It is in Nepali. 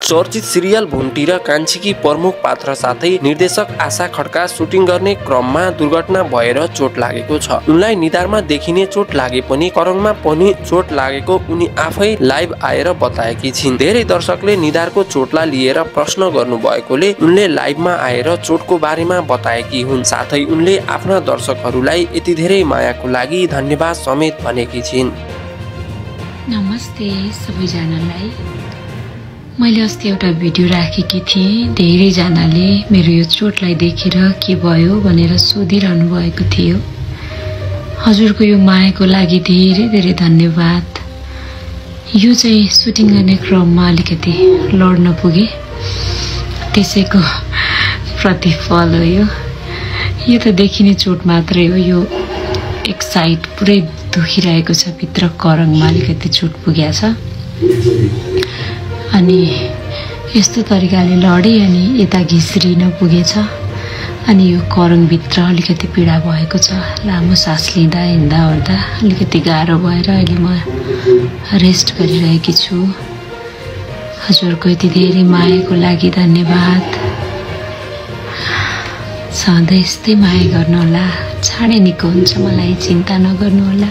चर्चित सिरियल भुन्टी र कान्छीकी प्रमुख पात्र साथै निर्देशक आशा खड्का सुटिङ गर्ने क्रममा दुर्घटना भएर चोट लागेको छ। उनलाई निधारमा देखिने चोट लागे पनि करङमा पनि चोट लागेको उनी आफै लाइभ आएर बताएकी छिन्। धेरै दर्शकले निधारको चोटलाई लिएर प्रश्न गर्नु भएकोले उनले लाइभमा आएर चोटको बारेमा बताएकी हुन्। साथै उनले आफ्ना दर्शकहरूलाई यति धेरै मायाको लागि धन्यवाद समेत भनेकी छिन्। नमस्ते सबैजनालाई। मैले अस्ति एउटा भिडियो राखेकी थिएँ। धेरैजनाले मेरो यो चोटलाई देखेर के भयो भनेर सोधिरहनु भएको थियो। हजुरको यो मायाको लागि धेरै धेरै धन्यवाद। यो चाहिँ सुटिङ गर्ने क्रममा अलिकति लड्न पुगे, त्यसैको प्रतिफल हो यो। यो त देखिने चोट मात्रै हो। यो एक साइड पुरै दुखिरहेको छ, भित्र करङमा अलिकति चोट पुगेको छ। अनि यस्तो तरिकाले लडे अनि यता घिस्रिन पुगेछ। अनि यो करङभित्र अलिकति पीडा भएको छ। लामो सास लिँदा हिँड्दा ओर्दा अलिकति गाह्रो भएर अहिले म रेस्ट गरिरहेकी छु। हजुरको यति धेरै मायाको लागि धन्यवाद। सधैँ यस्तै माया गर्नुहोला। चाँडै निको हुन्छ, मलाई चिन्ता नगर्नुहोला।